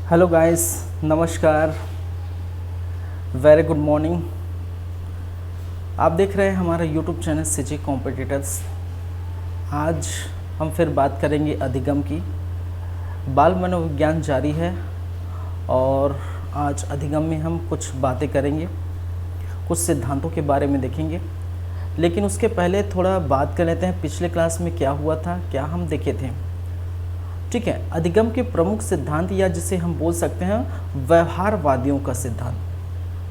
Hello guys, नमस्कार, very good morning. आप देख रहे हैं हमारा यूट्यूब चैनल सीजी कॉम्पिटिटर्स। आज हम फिर बात करेंगे अधिगम की। बाल मनोविज्ञान जारी है और आज अधिगम में हम कुछ बातें करेंगे, कुछ सिद्धांतों के बारे में देखेंगे। लेकिन उसके पहले थोड़ा बात कर लेते हैं पिछले क्लास में क्या हुआ था, क्या हम देखे थे। ठीक है, अधिगम के प्रमुख सिद्धांत या जिसे हम बोल सकते हैं व्यवहारवादियों का सिद्धांत।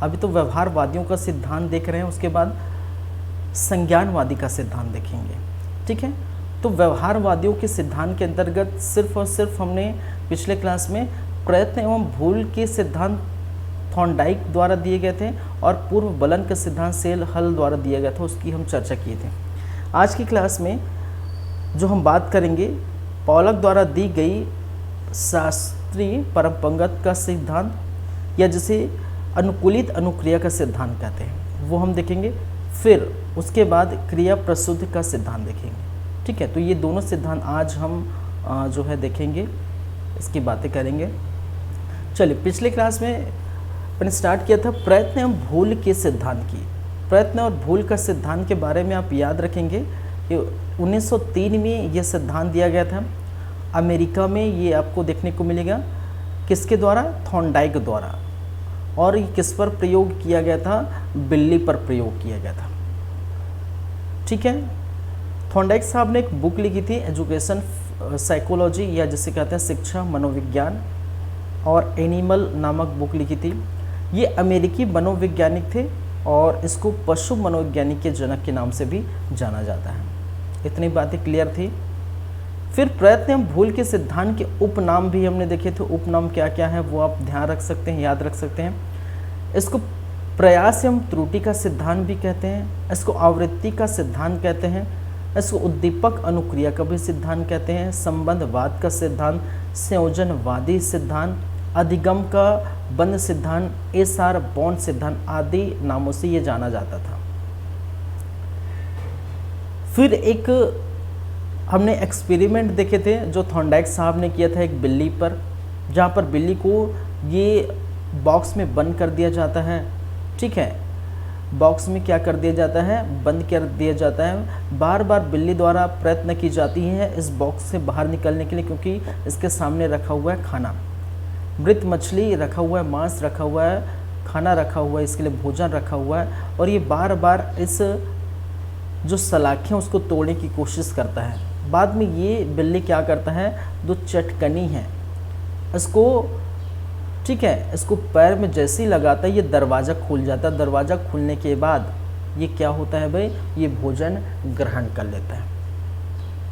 अभी तो व्यवहारवादियों का सिद्धांत देख रहे हैं, उसके बाद संज्ञानवादी का सिद्धांत देखेंगे। ठीक है, तो व्यवहारवादियों के सिद्धांत के अंतर्गत सिर्फ और सिर्फ हमने पिछले क्लास में प्रयत्न एवं भूल के सिद्धांत थॉर्नडाइक द्वारा दिए गए थे और पूर्व बलन का सिद्धांत सेल हल द्वारा दिया गया था, उसकी हम चर्चा किए थे। आज की क्लास में जो हम बात करेंगे पॉलक द्वारा दी गई शास्त्रीय परमपंगत का सिद्धांत या जिसे अनुकूलित अनुक्रिया का सिद्धांत कहते हैं, वो हम देखेंगे। फिर उसके बाद क्रिया प्रसुद्ध का सिद्धांत देखेंगे। ठीक है, तो ये दोनों सिद्धांत आज हम जो है देखेंगे, इसकी बातें करेंगे। चलिए, पिछले क्लास में मैंने स्टार्ट किया था प्रयत्न एवं भूल के सिद्धांत की। प्रयत्न और भूल का सिद्धांत के बारे में आप याद रखेंगे, 1903 में ये सिद्धांत दिया गया था। अमेरिका में ये आपको देखने को मिलेगा, किसके द्वारा? थॉर्नडाइक द्वारा। और ये किस पर प्रयोग किया गया था? बिल्ली पर प्रयोग किया गया था। ठीक है, थॉर्नडाइक साहब ने एक बुक लिखी थी एजुकेशन साइकोलॉजी या जिसे कहते हैं शिक्षा मनोविज्ञान, और एनिमल नामक बुक लिखी थी। ये अमेरिकी मनोवैज्ञानिक थे और इसको पशु मनोवैज्ञानिक के जनक के नाम से भी जाना जाता है। इतनी बातें क्लियर थी। फिर प्रयत्न एवं भूल के सिद्धांत के उपनाम भी हमने देखे थे। उपनाम क्या क्या है वो आप ध्यान रख सकते हैं, याद रख सकते हैं। इसको प्रयास एवं त्रुटि का सिद्धांत भी कहते हैं, इसको आवृत्ति का सिद्धांत कहते हैं, इसको उद्दीपक अनुक्रिया का भी सिद्धांत कहते हैं, संबंधवाद का सिद्धांत, संयोजनवादी सिद्धांत, अधिगम का बंध सिद्धांत, एसार बॉन्ड सिद्धांत आदि नामों से ये जाना जाता था। फिर एक हमने एक्सपेरिमेंट देखे थे जो थॉर्नडाइक साहब ने किया था एक बिल्ली पर, जहाँ पर बिल्ली को ये बॉक्स में बंद कर दिया जाता है। ठीक है, बॉक्स में क्या कर दिया जाता है? बंद कर दिया जाता है। बार बार बिल्ली द्वारा प्रयत्न की जाती है इस बॉक्स से बाहर निकलने के लिए, क्योंकि इसके सामने रखा हुआ है खाना, मृत मछली रखा हुआ है, मांस रखा हुआ है, खाना रखा हुआ है, इसके लिए भोजन रखा हुआ है। और ये बार बार इस जो सलाखें उसको तोड़ने की कोशिश करता है। बाद में ये बिल्ली क्या करता है, जो चटकनी है इसको, ठीक है, इसको पैर में जैसे ही लगाता है ये दरवाज़ा खुल जाता है। दरवाज़ा खुलने के बाद ये क्या होता है भाई, ये भोजन ग्रहण कर लेता है।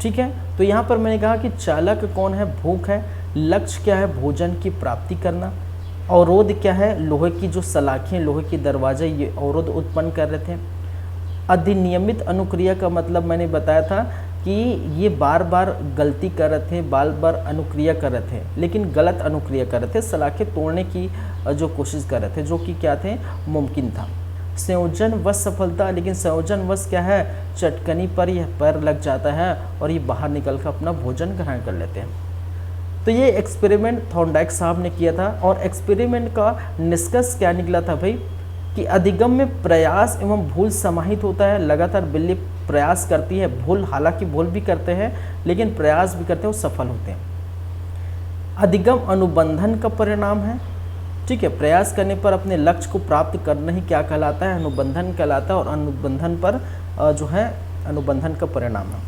ठीक है, तो यहाँ पर मैंने कहा कि चालक कौन है? भूख है। लक्ष्य क्या है? भोजन की प्राप्ति करना। अवरोध क्या है? लोहे की जो सलाखें, लोहे की दरवाजे ये अवरोध उत्पन्न कर रहे थे। अधिनियमित अनुक्रिया का मतलब मैंने बताया था कि ये बार बार गलती कर रहे थे, बार बार अनुक्रिया कर रहे थे, लेकिन गलत अनुक्रिया कर रहे थे, सलाखें तोड़ने की जो कोशिश कर रहे थे, जो कि क्या थे? मुमकिन था। संयोजन वश सफलता, लेकिन संयोजन वश क्या है? चटकनी पर यह पैर लग जाता है और ये बाहर निकल कर अपना भोजन ग्रहण कर लेते हैं। तो ये एक्सपेरिमेंट थॉर्नडाइक साहब ने किया था और एक्सपेरिमेंट का निष्कर्ष क्या निकला था भाई, कि अधिगम में प्रयास एवं भूल समाहित होता है। लगातार बिल्ली प्रयास करती है, भूल, हालांकि भूल भी करते हैं लेकिन प्रयास भी करते हैं और सफल होते हैं। अधिगम अनुबंधन का परिणाम है। ठीक है, प्रयास करने पर अपने लक्ष्य को प्राप्त करना ही क्या कहलाता है? अनुबंधन कहलाता है। और अनुबंधन पर जो है अनुबंधन का परिणाम है।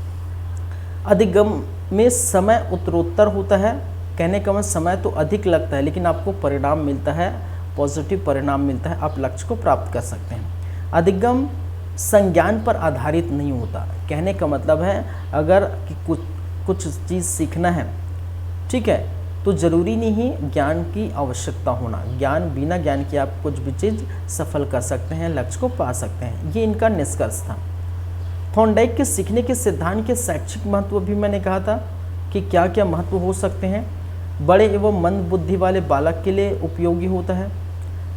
अधिगम में समय उत्तरोत्तर होता है। कहने का मतलब समय तो अधिक लगता है लेकिन आपको परिणाम मिलता है, पॉजिटिव परिणाम मिलता है, आप लक्ष्य को प्राप्त कर सकते हैं। अधिगम संज्ञान पर आधारित नहीं होता। कहने का मतलब है अगर कि कुछ चीज़ सीखना है, ठीक है, तो ज़रूरी नहीं ज्ञान की आवश्यकता होना। ज्ञान, बिना ज्ञान के आप कुछ भी चीज़ सफल कर सकते हैं, लक्ष्य को पा सकते हैं। ये इनका निष्कर्ष था। थॉर्नडाइक के सीखने के सिद्धांत के शैक्षिक महत्व भी मैंने कहा था कि क्या क्या महत्व हो सकते हैं। बड़े एवं मंद बुद्धि वाले बालक के लिए उपयोगी होता है।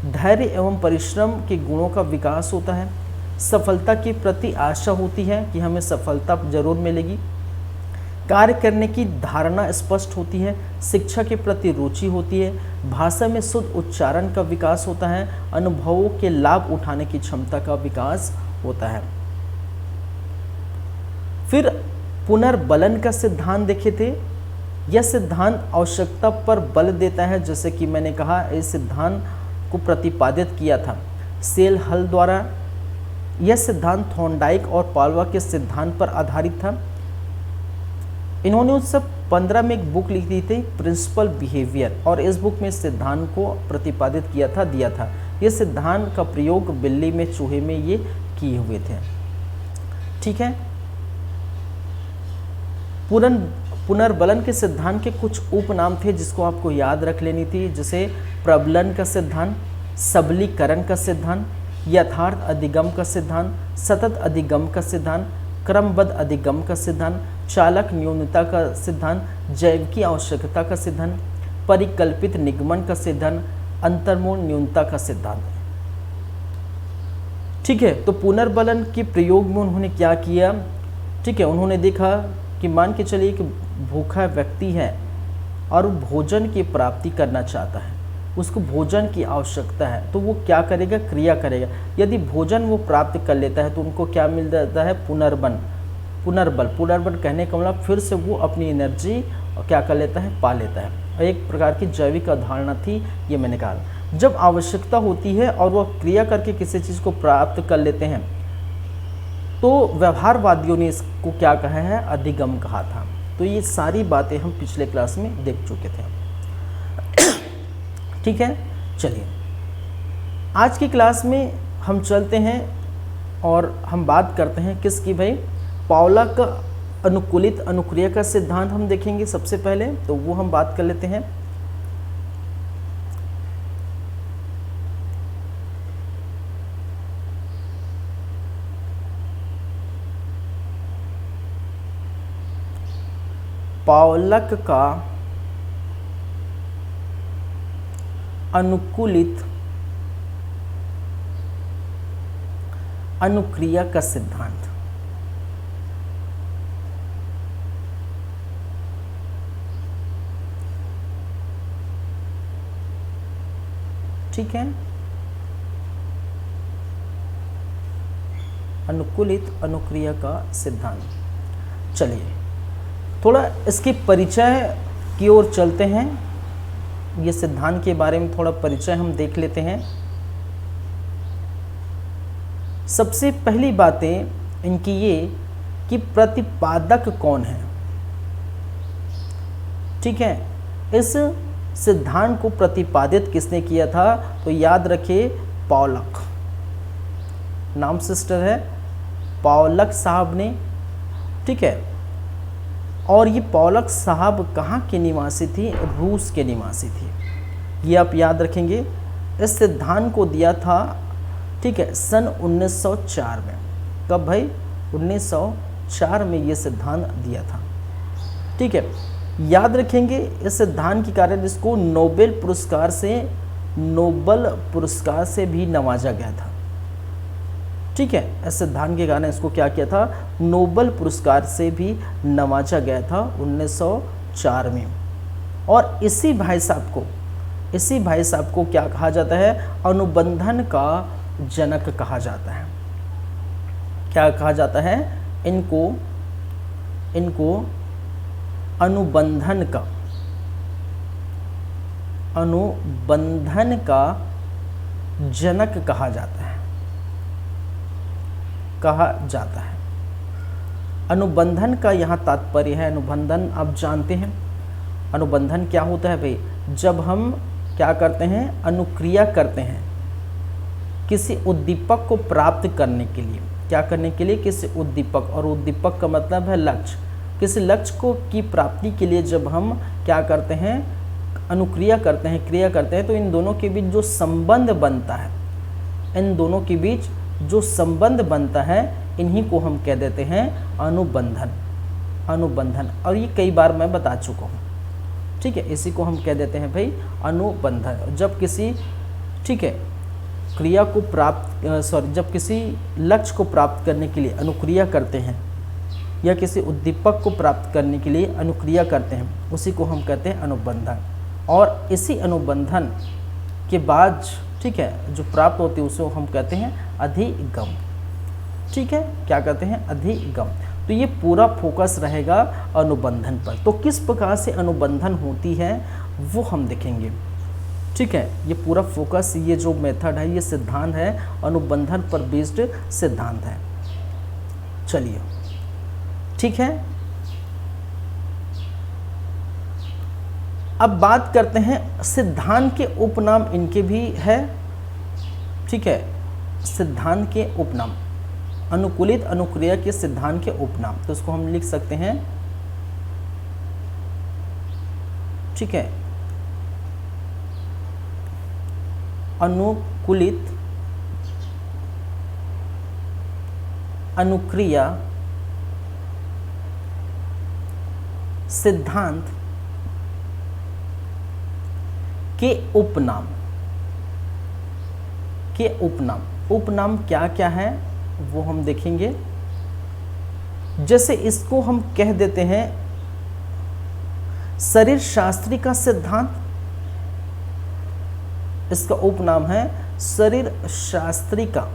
धैर्य एवं परिश्रम के गुणों का विकास होता है। सफलता के प्रति आशा होती है कि हमें सफलता जरूर मिलेगी। कार्य करने की धारणा स्पष्ट होती है, शिक्षा के प्रति रुचि होती है, भाषा में शुद्ध उच्चारण का विकास होता है, अनुभवों के लाभ उठाने की क्षमता का विकास होता है। फिर पुनर्बलन का सिद्धांत देखे थे। यह सिद्धांत आवश्यकता पर बल देता है, जैसे कि मैंने कहा इस सिद्धांत को प्रतिपादित किया था सेल हल द्वारा। यह सिद्धांत थॉर्नडाइक और पाल्वा के सिद्धांत पर आधारित था। इन्होंने 1915 में एक बुक लिखी थी प्रिंसिपल बिहेवियर, और इस बुक में इस सिद्धांत को प्रतिपादित किया था, दिया था। यह सिद्धांत का प्रयोग बिल्ली में, चूहे में ये किए हुए थे। ठीक है। पुनर्बलन के सिद्धांत के कुछ उपनाम थे जिसको आपको याद रख लेनी थी, जैसे प्रबलन का सिद्धांत, सबलीकरण का सिद्धांत, यथार्थ अधिगम का सिद्धांत, सतत अधिगम का सिद्धांत, क्रमबद्ध अधिगम का सिद्धांत, चालक न्यूनता का सिद्धांत, जैविकी आवश्यकता का सिद्धांत, परिकल्पित निगमन का सिद्धांत, अंतर्मूल न्यूनता का सिद्धांत। ठीक है। तो पुनर्बलन के प्रयोग में उन्होंने क्या किया? ठीक है, उन्होंने देखा कि मान के चलिए कि भूखा व्यक्ति है और वो भोजन की प्राप्ति करना चाहता है, उसको भोजन की आवश्यकता है, तो वो क्या करेगा? क्रिया करेगा। यदि भोजन वो प्राप्त कर लेता है तो उनको क्या मिल जाता है? पुनर्बल कहने का मतलब फिर से वो अपनी एनर्जी क्या कर लेता है? पा लेता है। एक प्रकार की जैविक अवधारणा थी, ये मैंने कहा। जब आवश्यकता होती है और वह क्रिया करके किसी चीज़ को प्राप्त कर लेते हैं तो व्यवहारवादियों ने इसको क्या कहा है? अधिगम कहा था। तो ये सारी बातें हम पिछले क्लास में देख चुके थे। ठीक है, चलिए आज की क्लास में हम चलते हैं और हम बात करते हैं किसकी भाई? पाउला का अनुकूलित अनुक्रिया का सिद्धांत हम देखेंगे सबसे पहले, तो वो हम बात कर लेते हैं। पाउलक का अनुकूलित अनुक्रिया का सिद्धांत। ठीक है, अनुकूलित अनुक्रिया का सिद्धांत। चलिए थोड़ा इसके परिचय की ओर चलते हैं। ये सिद्धांत के बारे में थोड़ा परिचय हम देख लेते हैं। सबसे पहली बातें इनकी ये कि प्रतिपादक कौन है। ठीक है, इस सिद्धांत को प्रतिपादित किसने किया था? तो याद रखिए पाउलक, नाम सिस्टर है पाउलक साहब ने। ठीक है, और ये पाउलक साहब कहाँ के निवासी थी? रूस के निवासी थी। ये आप याद रखेंगे। इस सिद्धांत को दिया था, ठीक है, सन 1904 में। कब भाई? 1904 में ये सिद्धांत दिया था। ठीक है, याद रखेंगे इस सिद्धांत के कारण इसको नोबेल पुरस्कार से भी नवाजा गया था। ठीक है, इस सिद्धांत के कारण इसको क्या किया था? नोबेल पुरस्कार से भी नवाजा गया था 1904 में। और इसी भाई साहब को क्या कहा जाता है? अनुबंधन का जनक कहा जाता है। क्या कहा जाता है? इनको अनुबंधन का जनक कहा जाता है। अनुबंधन का यहाँ तात्पर्य है, अनुबंधन आप जानते हैं अनुबंधन क्या होता है भाई? जब हम क्या करते हैं? अनुक्रिया करते हैं किसी उद्दीपक को प्राप्त करने के लिए। क्या करने के लिए? किसी उद्दीपक, और उद्दीपक का मतलब है लक्ष्य। किसी लक्ष्य को की प्राप्ति के लिए जब हम क्या करते हैं? अनुक्रिया करते हैं, क्रिया करते हैं, तो इन दोनों के बीच जो संबंध बनता है, इन्हीं को हम कह देते हैं अनुबंधन। और ये कई बार मैं बता चुका हूँ। ठीक है, इसी को हम कह देते हैं भाई अनुबंधन। जब किसी, ठीक है, जब किसी लक्ष्य को प्राप्त करने के लिए अनुक्रिया करते हैं, या किसी उद्दीपक को प्राप्त करने के लिए अनुक्रिया करते हैं, उसी को हम कहते हैं अनुबंधन। और इसी अनुबंधन के बाद ठीक है जो प्राप्त होती है उसे हम कहते हैं अधिगम। ठीक है, क्या कहते हैं? अधिगम। तो ये पूरा फोकस रहेगा अनुबंधन पर। तो किस प्रकार से अनुबंधन होती है वो हम देखेंगे। ठीक है, ये पूरा फोकस, ये जो मेथड है, ये सिद्धांत है, अनुबंधन पर बेस्ड सिद्धांत है। चलिए, ठीक है, अब बात करते हैं सिद्धांत के उपनाम, इनके भी है। ठीक है, सिद्धांत के उपनाम, अनुकूलित अनुक्रिया के सिद्धांत के उपनाम, तो इसको हम लिख सकते हैं। ठीक है, अनुकूलित अनुक्रिया सिद्धांत के उपनाम। उपनाम क्या क्या है वो हम देखेंगे। जैसे इसको हम कह देते हैं शरीर शास्त्री का सिद्धांत, इसका उपनाम है शरीर शास्त्री का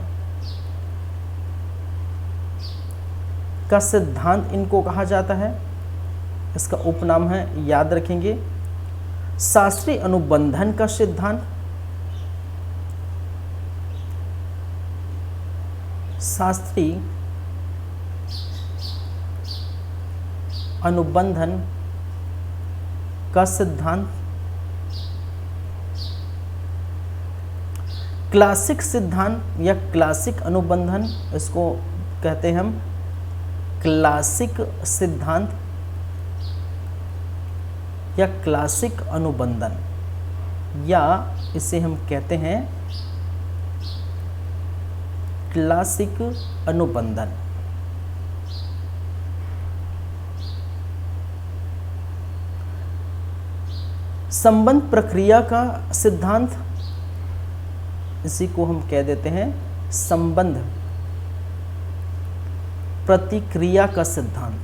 सिद्धांत इनको कहा जाता है। इसका उपनाम है, याद रखेंगे, शास्त्रीय अनुबंधन का सिद्धांत, शास्त्रीय अनुबंधन का सिद्धांत, क्लासिक सिद्धांत या क्लासिक अनुबंधन, इसको कहते हैं हम क्लासिक सिद्धांत या क्लासिक अनुबंधन, या इसे हम कहते हैं क्लासिक अनुबंधन। संबंध प्रक्रिया का सिद्धांत, इसी को हम कह देते हैं संबंध प्रतिक्रिया का सिद्धांत।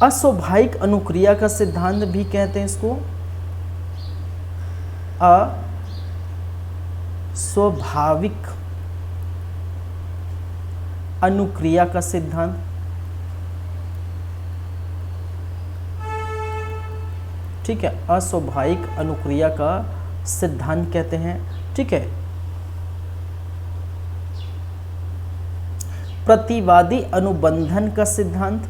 अस्वाभाविक अनुक्रिया का सिद्धांत भी कहते हैं इसको, अस्वाभाविक अनुक्रिया का सिद्धांत। ठीक है, अस्वाभाविक अनुक्रिया का सिद्धांत कहते हैं। ठीक है, प्रतिवादी अनुबंधन का सिद्धांत,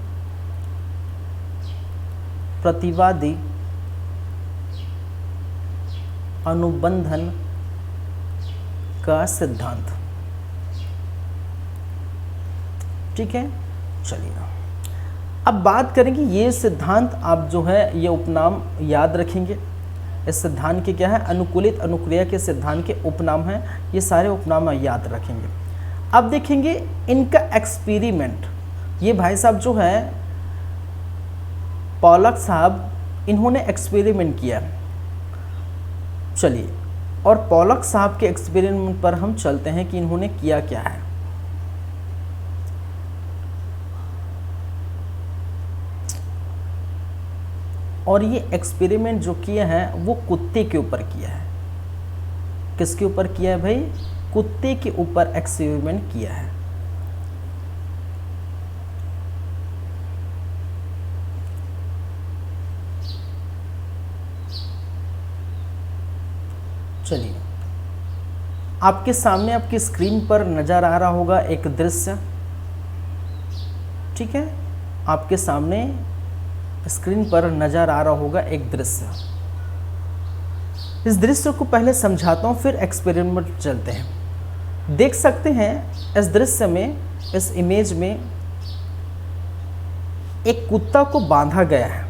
प्रतिवादी अनुबंधन का सिद्धांत। ठीक है, चलिए अब बात करेंगे ये सिद्धांत, आप जो है ये उपनाम याद रखेंगे। इस सिद्धांत के क्या है? अनुकूलित अनुक्रिया के सिद्धांत के उपनाम हैं, ये सारे उपनाम याद रखेंगे। अब देखेंगे इनका एक्सपेरिमेंट। ये भाई साहब जो है पॉलक साहब, इन्होंने एक्सपेरिमेंट किया। चलिए, और पॉलक साहब के एक्सपेरिमेंट पर हम चलते हैं कि इन्होंने किया क्या है। और ये एक्सपेरिमेंट जो किया है वो कुत्ते के ऊपर किया है। किसके ऊपर किया है भाई? कुत्ते के ऊपर एक्सपेरिमेंट किया है। चलिए, आपके सामने आपकी स्क्रीन पर नजर आ रहा होगा एक दृश्य। ठीक है, आपके सामने स्क्रीन पर नजर आ रहा होगा एक दृश्य। इस दृश्य को पहले समझाता हूँ, फिर एक्सपेरिमेंट चलते हैं। देख सकते हैं इस दृश्य में, इस इमेज में एक कुत्ता को बांधा गया है।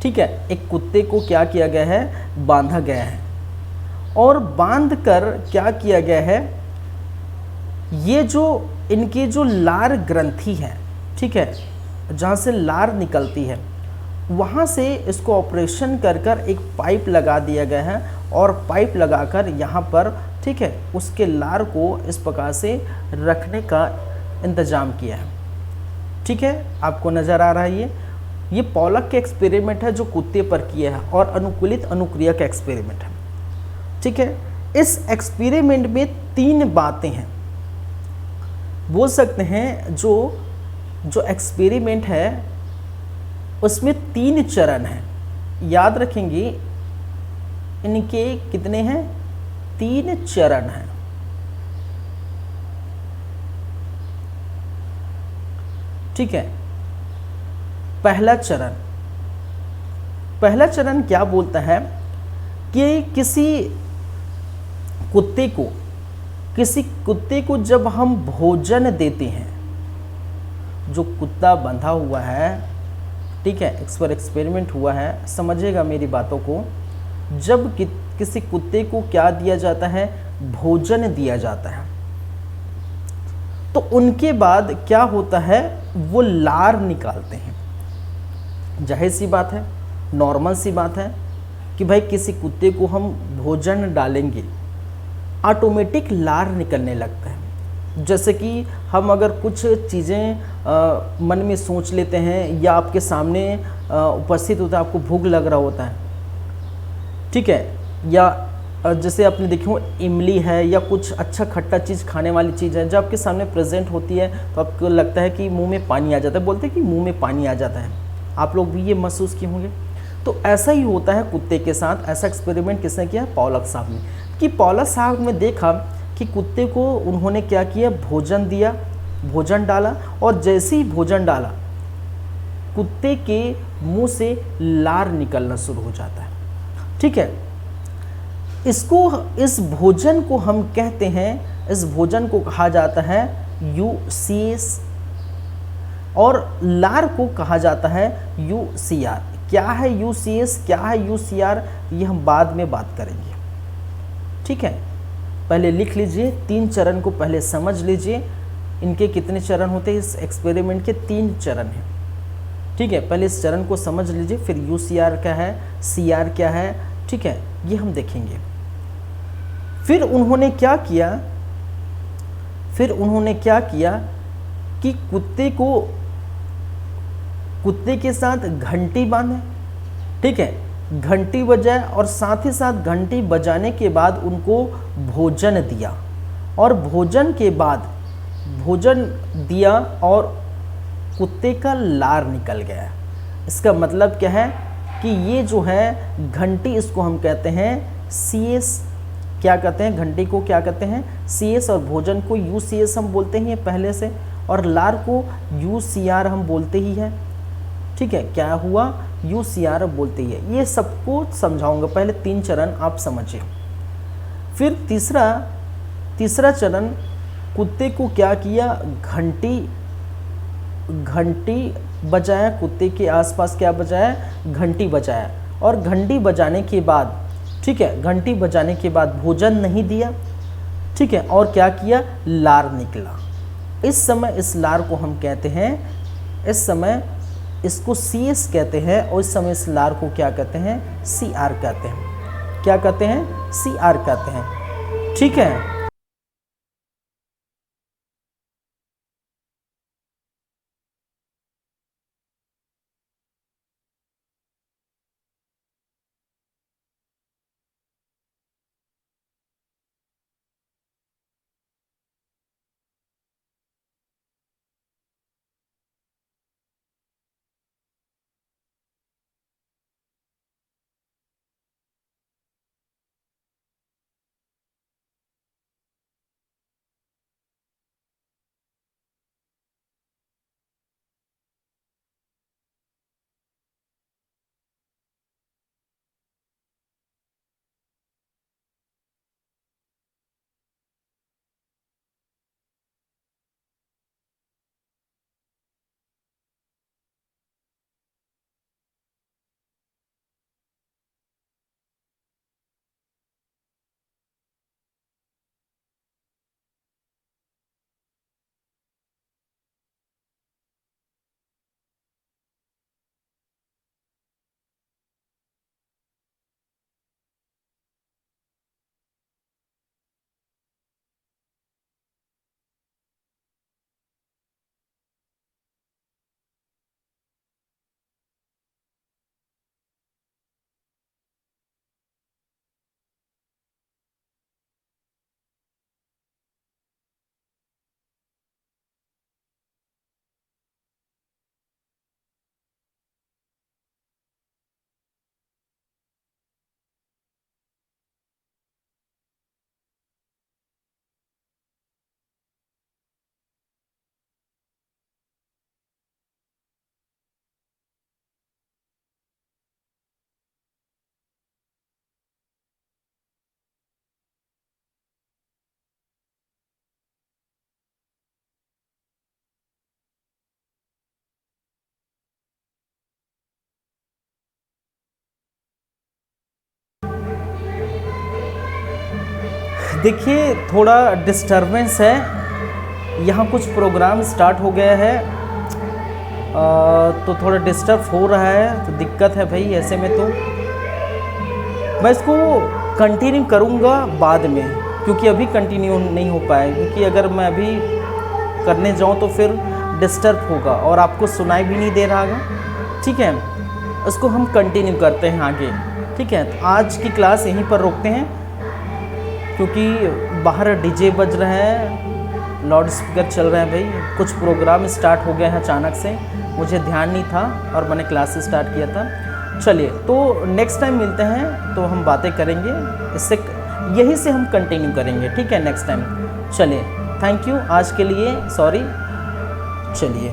ठीक है, एक कुत्ते को क्या किया गया है? बांधा गया है। और बांध कर क्या किया गया है? ये जो इनकी जो लार ग्रंथि है, ठीक है, जहाँ से लार निकलती है, वहाँ से इसको ऑपरेशन कर कर एक पाइप लगा दिया गया है और पाइप लगाकर यहाँ पर, ठीक है, उसके लार को इस प्रकार से रखने का इंतज़ाम किया है। ठीक है, आपको नज़र आ रहा है ये पॉलक के एक्सपेरिमेंट है जो कुत्ते पर किया है और अनुकूलित अनुक्रिया का एक्सपेरिमेंट है। ठीक है, इस एक्सपेरिमेंट में 3 बातें हैं, बोल सकते हैं जो एक्सपेरिमेंट है उसमें 3 चरण हैं। याद रखेंगे इनके कितने हैं, 3 चरण हैं। ठीक है, पहला चरण क्या बोलता है कि किसी कुत्ते को जब हम भोजन देते हैं, जो कुत्ता बंधा हुआ है, ठीक है, इस पर एक्सपेरिमेंट हुआ है, समझिएगा मेरी बातों को। जब किसी कुत्ते को क्या दिया जाता है, भोजन दिया जाता है, तो उनके बाद क्या होता है, वो लार निकालते हैं। जाहिर सी बात है, नॉर्मल सी बात है कि भाई किसी कुत्ते को हम भोजन डालेंगे, ऑटोमेटिक लार निकलने लगता है। जैसे कि हम अगर कुछ चीज़ें मन में सोच लेते हैं या आपके सामने उपस्थित होता है, आपको भूख लग रहा होता है, ठीक है, या जैसे आपने देखो इमली है या कुछ अच्छा खट्टा चीज़ खाने वाली चीज़ है, जब आपके सामने प्रेजेंट होती है तो आपको लगता है कि मुंह में पानी आ जाता है, बोलते हैं कि मुंह में पानी आ जाता है। आप लोग भी ये महसूस किए होंगे। तो ऐसा ही होता है कुत्ते के साथ। ऐसा एक्सपेरिमेंट किसने किया, पॉलक साहब ने। कि पॉलक साहब ने देखा कि कुत्ते को उन्होंने क्या किया, भोजन दिया, भोजन डाला, और जैसे ही भोजन डाला कुत्ते के मुंह से लार निकलना शुरू हो जाता है। ठीक है, इस भोजन को हम कहते हैं, इस भोजन को कहा जाता है यूसीएस, और लार को कहा जाता है यूसीआर। क्या है यूसीएस, क्या है यूसीआर, ये हम बाद में बात करेंगे। ठीक है, पहले लिख लीजिए, 3 चरण को पहले समझ लीजिए। इनके कितने चरण होते हैं, इस एक्सपेरिमेंट के 3 चरण हैं। ठीक है, पहले इस चरण को समझ लीजिए, फिर यूसीआर क्या है, सीआर क्या है, ठीक है, ये हम देखेंगे। फिर उन्होंने क्या किया कि कुत्ते के साथ घंटी बांधे, ठीक है, घंटी बजाए, और साथ ही साथ घंटी बजाने के बाद उनको भोजन दिया, और भोजन के बाद भोजन दिया और कुत्ते का लार निकल गया। इसका मतलब क्या है कि ये जो है घंटी, इसको हम कहते हैं सीएस। क्या कहते हैं, घंटी को क्या कहते हैं, सीएस, और भोजन को यूसीएस हम बोलते ही हैं पहले से, और लार को यूसीआर हम बोलते ही हैं। ठीक है, क्या हुआ, यूसीआर बोलते ही है। ये सबको समझाऊंगा, पहले 3 चरण आप समझिए। फिर तीसरा चरण, कुत्ते को क्या किया, घंटी बजाया, कुत्ते के आसपास क्या बजाया, घंटी बजाया, और घंटी बजाने के बाद, ठीक है, घंटी बजाने के बाद भोजन नहीं दिया, ठीक है, और क्या किया, लार निकला। इस समय इस लार को हम कहते हैं, इस समय इसको सीएस कहते हैं, और इस समय इस लार को क्या कहते हैं, सीआर कहते हैं। क्या कहते हैं, सीआर कहते हैं। ठीक है, देखिए थोड़ा डिस्टरबेंस है, यहाँ कुछ प्रोग्राम स्टार्ट हो गया है तो थोड़ा डिस्टर्ब हो रहा है, तो दिक्कत है भाई ऐसे में। तो मैं इसको कंटिन्यू करूँगा बाद में, क्योंकि अभी कंटिन्यू नहीं हो पाए, क्योंकि अगर मैं अभी करने जाऊँ तो फिर डिस्टर्ब होगा और आपको सुनाई भी नहीं दे रहा होगा। ठीक है, इसको हम कंटिन्यू करते हैं आगे। ठीक है, तो आज की क्लास यहीं पर रोकते हैं, क्योंकि बाहर डीजे बज रहा है, लाउड स्पीकर चल रहे हैं भाई, कुछ प्रोग्राम स्टार्ट हो गया है अचानक से, मुझे ध्यान नहीं था और मैंने क्लास स्टार्ट किया था। चलिए, तो नेक्स्ट टाइम मिलते हैं तो हम बातें करेंगे, इससे यही से हम कंटिन्यू करेंगे। ठीक है, नेक्स्ट टाइम। चलिए, थैंक यू आज के लिए, सॉरी। चलिए।